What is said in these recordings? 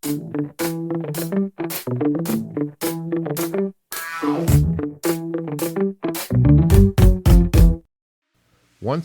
Once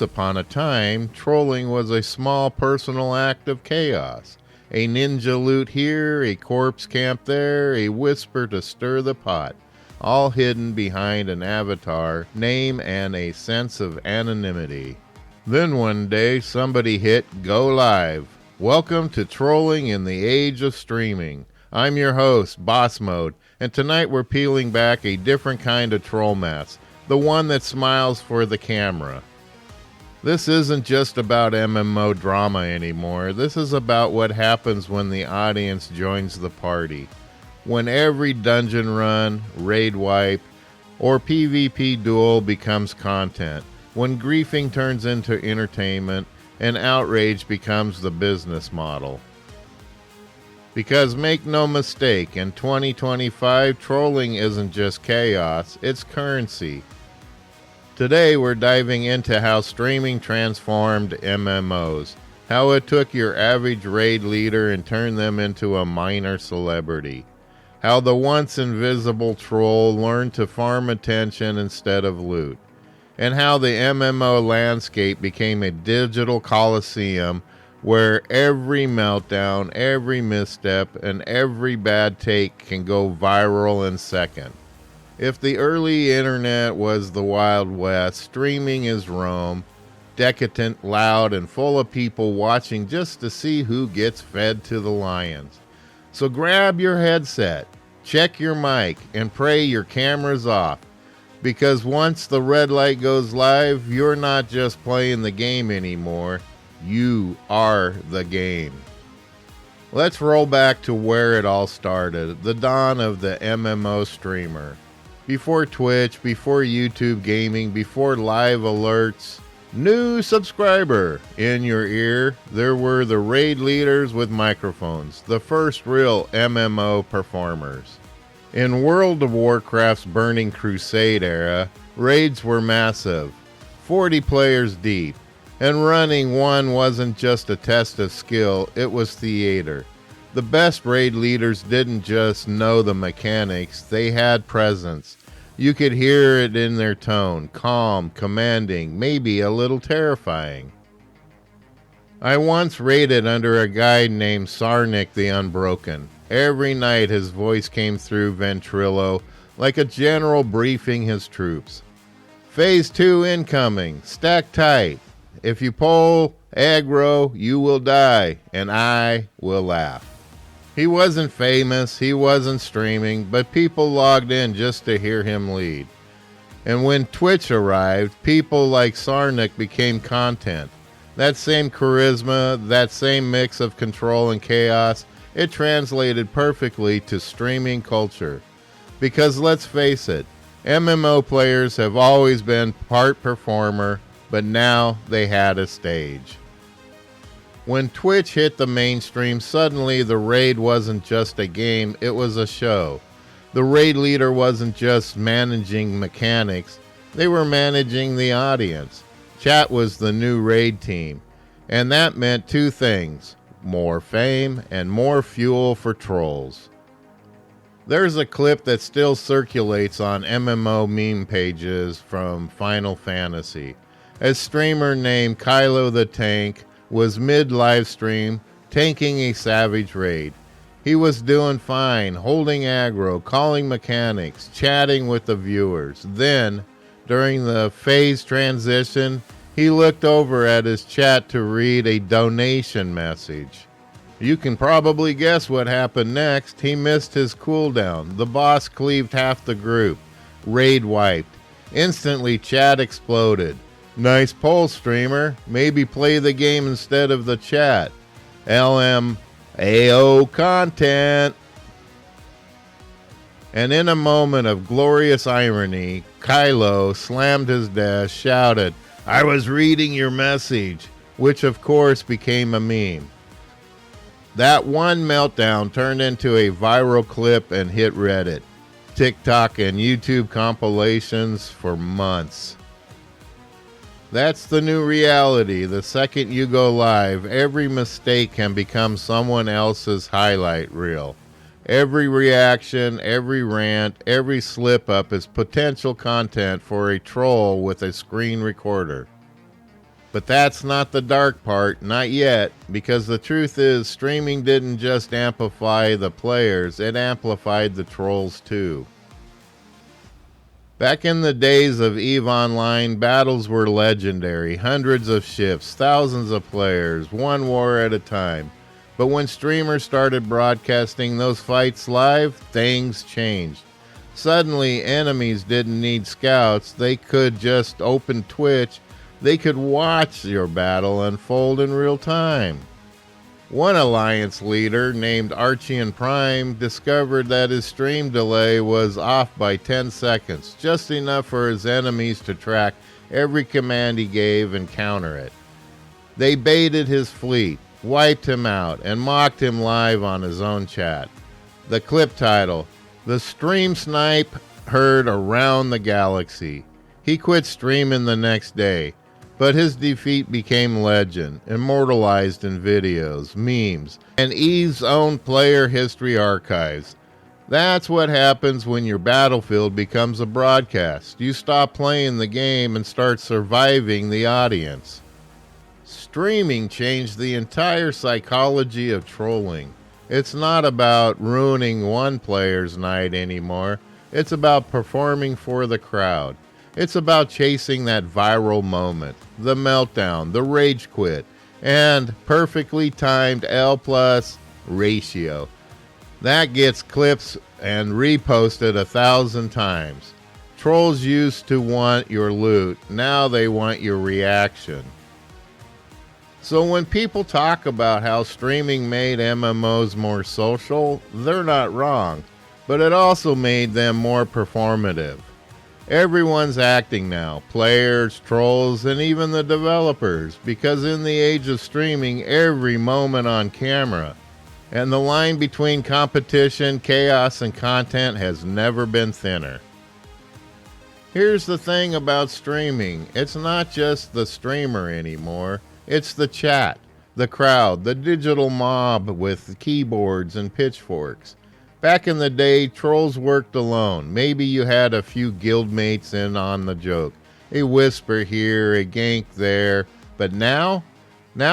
upon a time, trolling was a small personal act of chaos. A ninja loot here, a corpse camp there, a whisper to stir the pot, all hidden behind an avatar, name, and a sense of anonymity. Then one day, somebody hit Go Live. Welcome to Trolling in the Age of Streaming. I'm your host, Boss Mode, and tonight we're peeling back a different kind of troll mask, the one that smiles for the camera. This isn't just about MMO drama anymore. This is about what happens when the audience joins the party. When every dungeon run, raid wipe, or PvP duel becomes content. When griefing turns into entertainment and outrage becomes the business model. Because make no mistake, in 2025, trolling isn't just chaos, it's currency. Today we're diving into how streaming transformed MMOs, how it took your average raid leader and turned them into a minor celebrity, how the once invisible troll learned to farm attention instead of loot, and how the MMO landscape became a digital coliseum where every meltdown, every misstep, and every bad take can go viral in seconds. If the early internet was the Wild West, streaming is Rome, decadent, loud, and full of people watching just to see who gets fed to the lions. So grab your headset, check your mic, and pray your camera's off. Because once the red light goes live, you're not just playing the game anymore, you are the game. Let's roll back to where it all started, the dawn of the MMO streamer. Before Twitch, before YouTube gaming, before live alerts, new subscriber in your ear, there were the raid leaders with microphones, the first real MMO performers. In World of Warcraft's Burning Crusade era, raids were massive, 40 players deep, and running one wasn't just a test of skill, it was theater. The best raid leaders didn't just know the mechanics, they had presence. You could hear it in their tone, calm, commanding, maybe a little terrifying. I once raided under a guy named Sarnik the Unbroken. Every night his voice came through Ventrilo like a general briefing his troops. Phase 2 incoming, stack tight. If you pull aggro, you will die, and I will laugh. He wasn't famous, he wasn't streaming, but people logged in just to hear him lead. And when Twitch arrived, people like Sarnik became content. That same charisma, that same mix of control and chaos, it translated perfectly to streaming culture. Because let's face it, MMO players have always been part performer, but now they had a stage. When Twitch hit the mainstream, suddenly the raid wasn't just a game, it was a show. The raid leader wasn't just managing mechanics, they were managing the audience. Chat was the new raid team, and that meant two things, more fame and more fuel for trolls. There's a clip that still circulates on MMO meme pages from Final Fantasy. A streamer named Kylo the Tank was mid-live stream tanking a savage raid. He was doing fine, holding aggro, calling mechanics, chatting with the viewers. Then, during the phase transition, he looked over at his chat to read a donation message. You can probably guess what happened next. He missed his cooldown. The boss cleaved half the group. Raid wiped. Instantly, chat exploded. Nice poll, streamer. Maybe play the game instead of the chat. LMAO content. And in a moment of glorious irony, Kylo slammed his desk, shouted, "I was reading your message," which of course became a meme. That one meltdown turned into a viral clip and hit Reddit, TikTok, and YouTube compilations for months. That's the new reality. The second you go live, every mistake can become someone else's highlight reel. Every reaction, every rant, every slip up is potential content for a troll with a screen recorder. But that's not the dark part, not yet, because the truth is streaming didn't just amplify the players, it amplified the trolls too. Back in the days of EVE Online, battles were legendary. Hundreds of ships, thousands of players, one war at a time. But when streamers started broadcasting those fights live, things changed. Suddenly, enemies didn't need scouts. They could just open Twitch. They could watch your battle unfold in real time. One alliance leader named Archean Prime discovered that his stream delay was off by 10 seconds, just enough for his enemies to track every command he gave and counter it. They baited his fleet, wiped him out, and mocked him live on his own chat. The clip title, "The Stream Snipe Heard Around the Galaxy." He quit streaming the next day. But his defeat became legend, immortalized in videos, memes, and EVE's own player history archives. That's what happens when your battlefield becomes a broadcast. You stop playing the game and start surviving the audience. Streaming changed the entire psychology of trolling. It's not about ruining one player's night anymore. It's about performing for the crowd. It's about chasing that viral moment, the meltdown, the rage quit, and perfectly timed L+ ratio. That gets clips and reposted 1,000 times. Trolls used to want your loot, now they want your reaction. So when people talk about how streaming made MMOs more social, they're not wrong, but it also made them more performative. Everyone's acting now, players, trolls, and even the developers, because in the age of streaming, every moment on camera. And the line between competition, chaos, and content has never been thinner. Here's the thing about streaming. It's not just the streamer anymore. It's the chat, the crowd, the digital mob with keyboards and pitchforks. Back in the day, trolls worked alone. Maybe you had a few guildmates in on the joke. A whisper here, a gank there. But now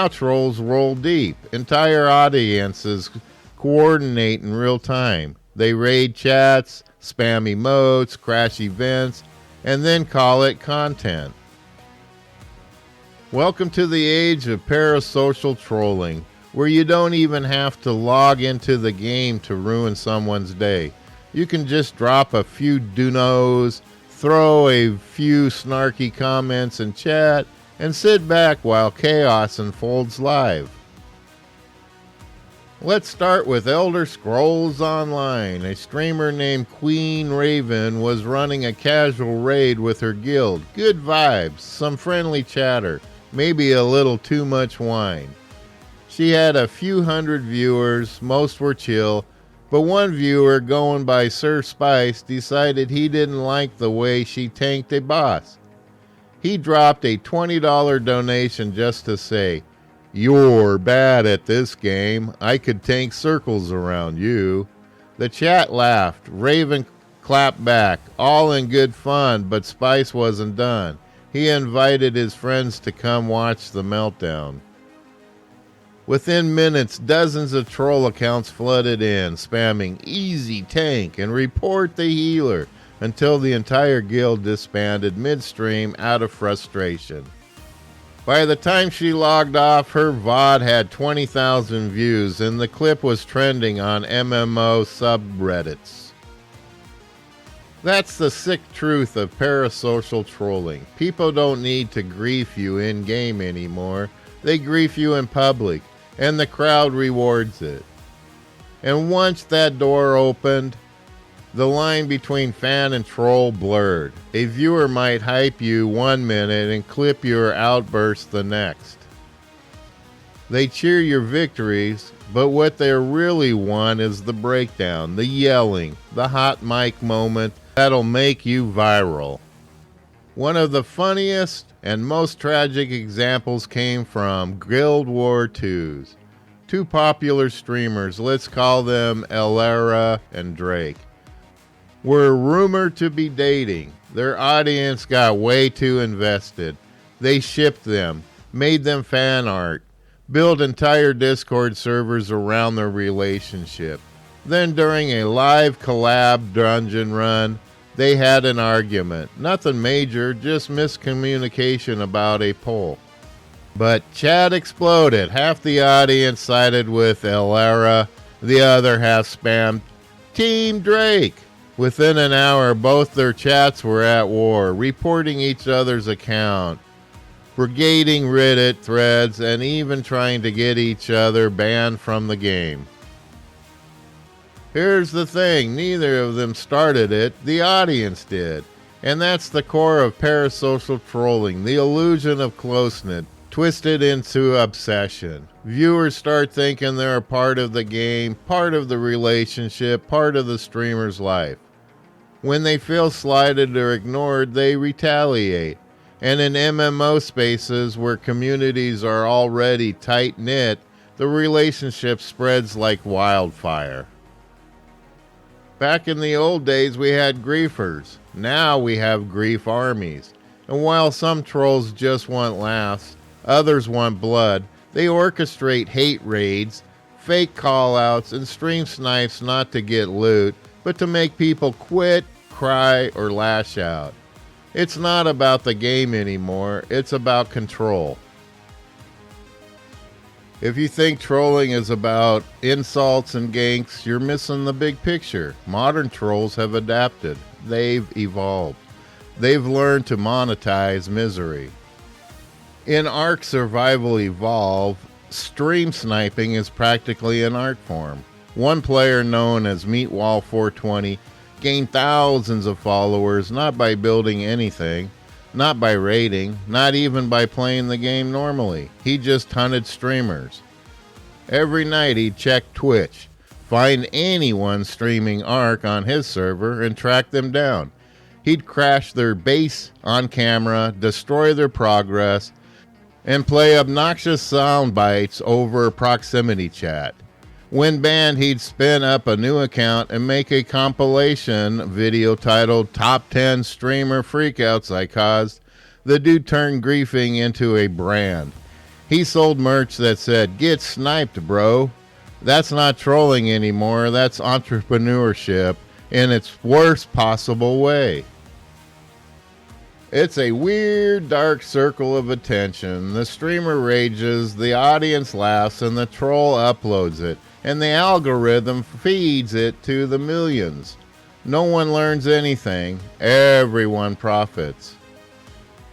trolls roll deep. Entire audiences coordinate in real time. They raid chats, spam emotes, crash events, and then call it content. Welcome to the age of parasocial trolling, where you don't even have to log into the game to ruin someone's day. You can just drop a few do-nos, throw a few snarky comments in chat, and sit back while chaos unfolds live. Let's start with Elder Scrolls Online. A streamer named Queen Raven was running a casual raid with her guild. Good vibes, some friendly chatter, maybe a little too much wine. She had a few hundred viewers, most were chill, but one viewer going by Sir Spice decided he didn't like the way she tanked a boss. He dropped a $20 donation just to say, "You're bad at this game. I could tank circles around you." The chat laughed. Raven clapped back, all in good fun, but Spice wasn't done. He invited his friends to come watch the meltdown. Within minutes, dozens of troll accounts flooded in, spamming "easy tank" and "report the healer," until the entire guild disbanded midstream out of frustration. By the time she logged off, her VOD had 20,000 views, and the clip was trending on MMO subreddits. That's the sick truth of parasocial trolling. People don't need to grief you in-game anymore. They grief you in public, and the crowd rewards it. And once that door opened, the line between fan and troll blurred. A viewer might hype you 1 minute and clip your outburst the next. They cheer your victories, but what they really want is the breakdown, the yelling, the hot mic moment that'll make you viral. One of the funniest and most tragic examples came from Guild War II's. Two popular streamers, let's call them Elara and Drake, were rumored to be dating. Their audience got way too invested. They shipped them, made them fan art, built entire Discord servers around their relationship. Then during a live collab dungeon run, they had an argument. Nothing major, just miscommunication about a poll. But chat exploded. Half the audience sided with Elara, the other half spammed Team Drake. Within an hour, both their chats were at war, reporting each other's account, brigading Reddit threads, and even trying to get each other banned from the game. Here's the thing, neither of them started it, the audience did. And that's the core of parasocial trolling, the illusion of closeness, twisted into obsession. Viewers start thinking they're a part of the game, part of the relationship, part of the streamer's life. When they feel slighted or ignored, they retaliate. And in MMO spaces where communities are already tight-knit, the relationship spreads like wildfire. Back in the old days, we had griefers. Now we have grief armies. And while some trolls just want laughs, others want blood, they orchestrate hate raids, fake call-outs, and stream snipes not to get loot, but to make people quit, cry, or lash out. It's not about the game anymore, it's about control. If you think trolling is about insults and ganks, you're missing the big picture. Modern trolls have adapted. They've evolved. They've learned to monetize misery. In Ark Survival Evolve, stream sniping is practically an art form. One player known as Meatwall420 gained thousands of followers not by building anything, not by raiding, not even by playing the game normally. He just hunted streamers. Every night he'd check Twitch, find anyone streaming Ark on his server, and track them down. He'd crash their base on camera, destroy their progress, and play obnoxious sound bites over proximity chat. When banned, he'd spin up a new account and make a compilation video titled Top 10 Streamer Freakouts I Caused. The dude turned griefing into a brand. He sold merch that said, "Get sniped, bro." That's not trolling anymore, that's entrepreneurship in its worst possible way. It's a weird, dark circle of attention. The streamer rages, the audience laughs, and the troll uploads it. And the algorithm feeds it to the millions. No one learns anything. Everyone profits.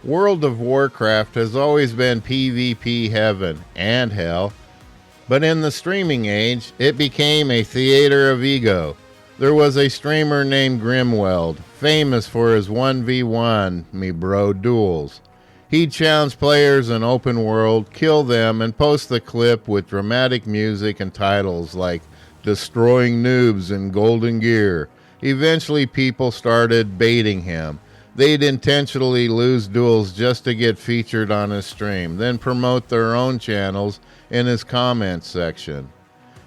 World of Warcraft has always been PvP heaven and hell. But in the streaming age, it became a theater of ego. There was a streamer named Grimweld, famous for his 1v1 me bro duels. He'd challenge players in open world, kill them, and post the clip with dramatic music and titles like Destroying Noobs in Golden Gear. Eventually people started baiting him. They'd intentionally lose duels just to get featured on his stream, then promote their own channels in his comments section.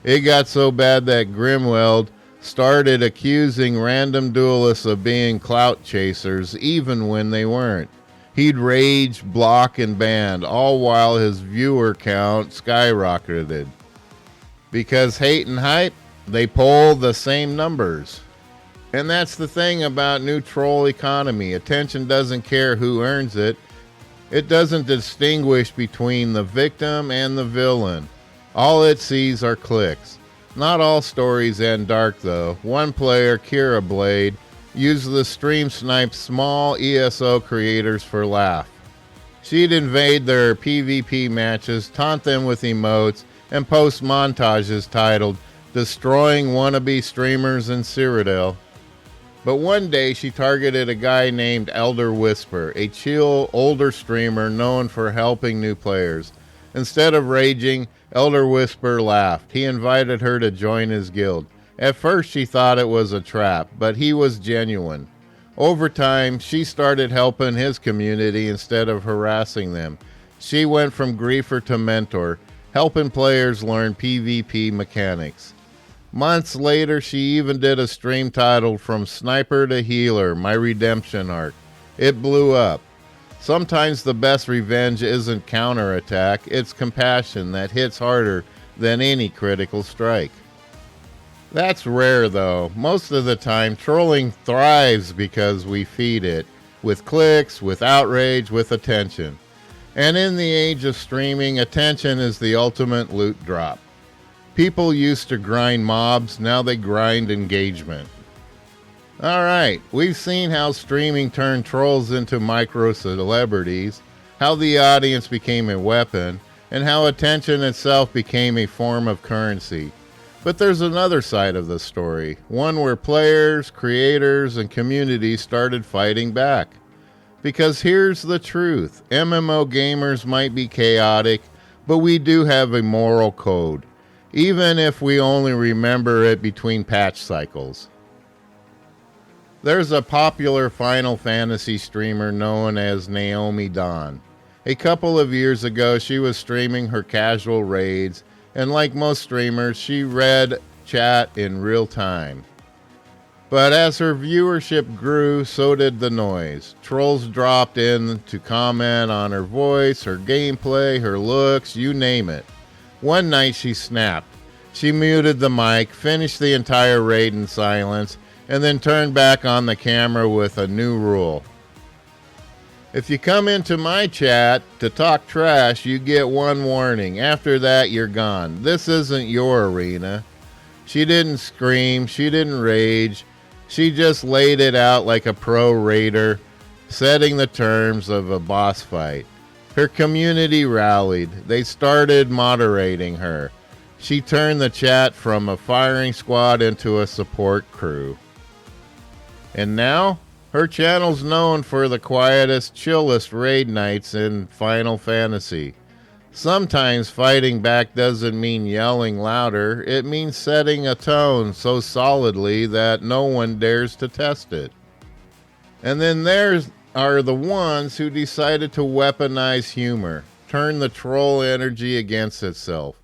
It got so bad that Grimweld started accusing random duelists of being clout chasers even when they weren't. He'd rage, block, and ban, all while his viewer count skyrocketed. Because hate and hype, they poll the same numbers. And that's the thing about new troll economy. Attention doesn't care who earns it. It doesn't distinguish between the victim and the villain. All it sees are clicks. Not all stories end dark though. One player, Kira Blade, used the stream snipe small ESO creators for laugh. She'd invade their PvP matches, taunt them with emotes, and post montages titled Destroying Wannabe Streamers in Cyrodiil. But one day she targeted a guy named Elder Whisper, a chill older streamer known for helping new players. Instead of raging, Elder Whisper laughed. He invited her to join his guild. At first she thought it was a trap, but he was genuine. Over time, she started helping his community instead of harassing them. She went from griefer to mentor, helping players learn PvP mechanics. Months later, she even did a stream titled From Sniper to Healer, My Redemption Arc. It blew up. Sometimes the best revenge isn't counterattack, it's compassion that hits harder than any critical strike. That's rare though. Most of the time, trolling thrives because we feed it, with clicks, with outrage, with attention. And in the age of streaming, attention is the ultimate loot drop. People used to grind mobs, now they grind engagement. Alright, we've seen how streaming turned trolls into micro-celebrities, how the audience became a weapon, and how attention itself became a form of currency. But there's another side of the story, one where players, creators, and communities started fighting back. Because here's the truth, MMO gamers might be chaotic, but we do have a moral code, even if we only remember it between patch cycles. There's a popular Final Fantasy streamer known as Naomi Dawn. A couple of years ago, she was streaming her casual raids, and like most streamers, she read chat in real time. But as her viewership grew, so did the noise. Trolls dropped in to comment on her voice, her gameplay, her looks, you name it. One night she snapped. She muted the mic, finished the entire raid in silence, and then turned back on the camera with a new rule. If you come into my chat to talk trash, you get one warning. After that, you're gone. This isn't your arena. She didn't scream. She didn't rage. She just laid it out like a pro raider, setting the terms of a boss fight. Her community rallied. They started moderating her. She turned the chat from a firing squad into a support crew. And now, her channel's known for the quietest, chillest raid nights in Final Fantasy. Sometimes fighting back doesn't mean yelling louder, it means setting a tone so solidly that no one dares to test it. And then there are the ones who decided to weaponize humor, turn the troll energy against itself.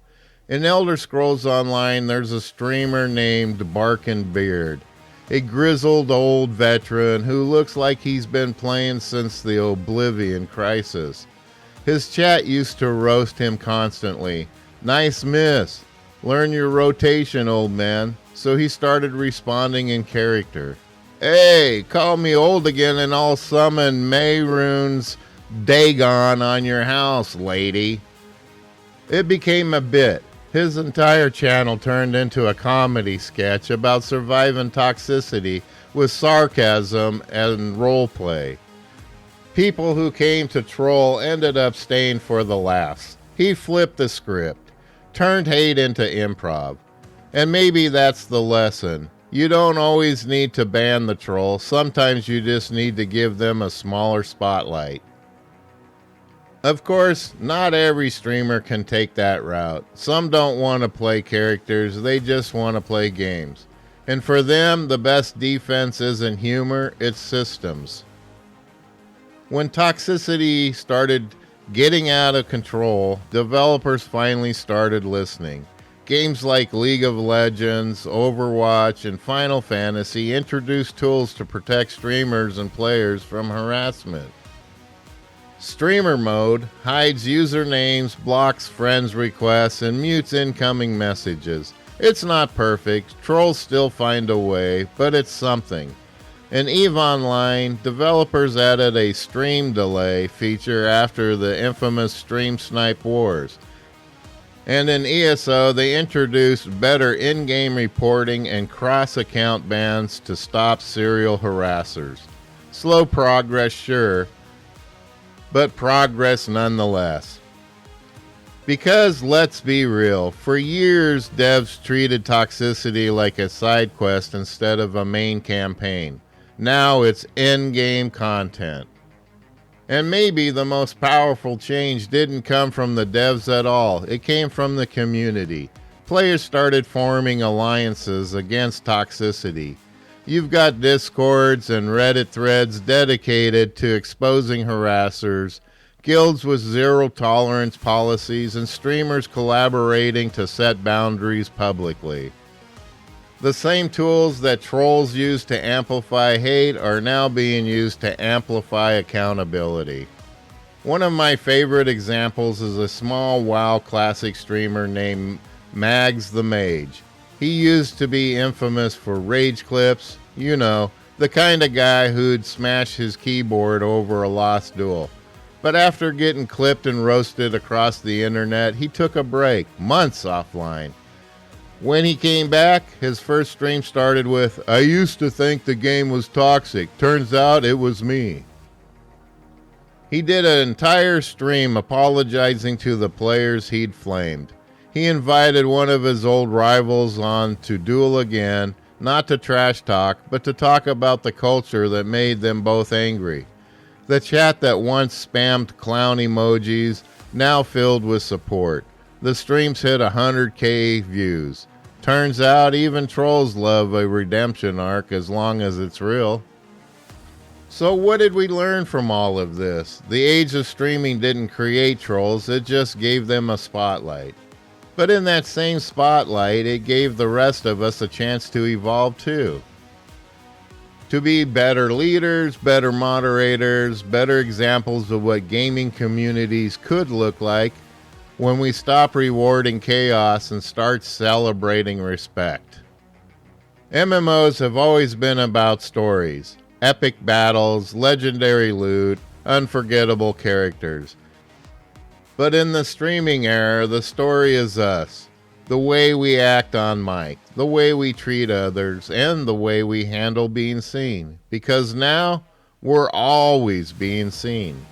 In Elder Scrolls Online, there's a streamer named Barkin Beard. A grizzled old veteran who looks like he's been playing since the Oblivion Crisis. His chat used to roast him constantly. Nice miss. Learn your rotation, old man. So he started responding in character. Hey, call me old again and I'll summon Mayrune's Dagon on your house, lady. It became a bit. His entire channel turned into a comedy sketch about surviving toxicity with sarcasm and roleplay. People who came to troll ended up staying for the laughs. He flipped the script, turned hate into improv. And maybe that's the lesson. You don't always need to ban the troll, sometimes you just need to give them a smaller spotlight. Of course, not every streamer can take that route. Some don't want to play characters, they just want to play games. And for them, the best defense isn't humor, it's systems. When toxicity started getting out of control, developers finally started listening. Games like League of Legends, Overwatch, and Final Fantasy introduced tools to protect streamers and players from harassment. Streamer mode hides usernames, blocks friends' requests, and mutes incoming messages. It's not perfect, trolls still find a way, but it's something. In EVE Online, developers added a stream delay feature after the infamous stream snipe wars. And in ESO, they introduced better in-game reporting and cross-account bans to stop serial harassers. Slow progress, sure, but progress nonetheless. Because let's be real, for years devs treated toxicity like a side quest instead of a main campaign. Now it's in-game content. And maybe the most powerful change didn't come from the devs at all, it came from the community. Players started forming alliances against toxicity. You've got discords and Reddit threads dedicated to exposing harassers, guilds with zero tolerance policies, and streamers collaborating to set boundaries publicly. The same tools that trolls use to amplify hate are now being used to amplify accountability. One of my favorite examples is a small WoW Classic streamer named Mags the Mage. He used to be infamous for rage clips, you know, the kind of guy who'd smash his keyboard over a lost duel. But after getting clipped and roasted across the internet, he took a break, months offline. When he came back, his first stream started with, "I used to think the game was toxic. Turns out it was me." He did an entire stream apologizing to the players he'd flamed. He invited one of his old rivals on to duel again, not to trash talk, but to talk about the culture that made them both angry. The chat that once spammed clown emojis, now filled with support. The streams hit 100K views. Turns out even trolls love a redemption arc as long as it's real. So what did we learn from all of this? The age of streaming didn't create trolls, it just gave them a spotlight. But in that same spotlight, it gave the rest of us a chance to evolve too. To be better leaders, better moderators, better examples of what gaming communities could look like when we stop rewarding chaos and start celebrating respect. MMOs have always been about stories, epic battles, legendary loot, unforgettable characters. But in the streaming era, the story is us. The way we act on mic, the way we treat others, and the way we handle being seen. Because now, we're always being seen.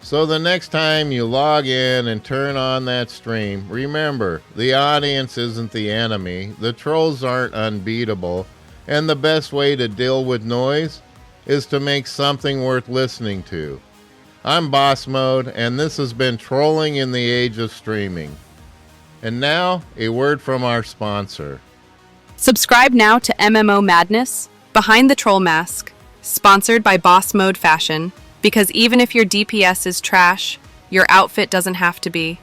So the next time you log in and turn on that stream, remember, the audience isn't the enemy, the trolls aren't unbeatable, and the best way to deal with noise is to make something worth listening to. I'm Boss Mode, and this has been Trolling in the Age of Streaming. And now, a word from our sponsor. Subscribe now to MMO Madness, Behind the Troll Mask, sponsored by Boss Mode Fashion, because even if your DPS is trash, your outfit doesn't have to be.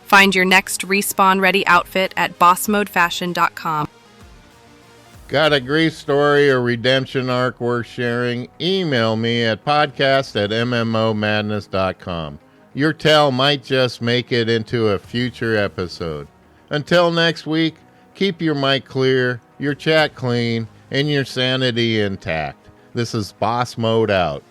Find your next respawn-ready outfit at bossmodefashion.com. Got a grief story or redemption arc worth sharing? Email me at podcast@mmomadness.com. Your tale might just make it into a future episode. Until next week, keep your mic clear, your chat clean, and your sanity intact. This is Boss Mode out.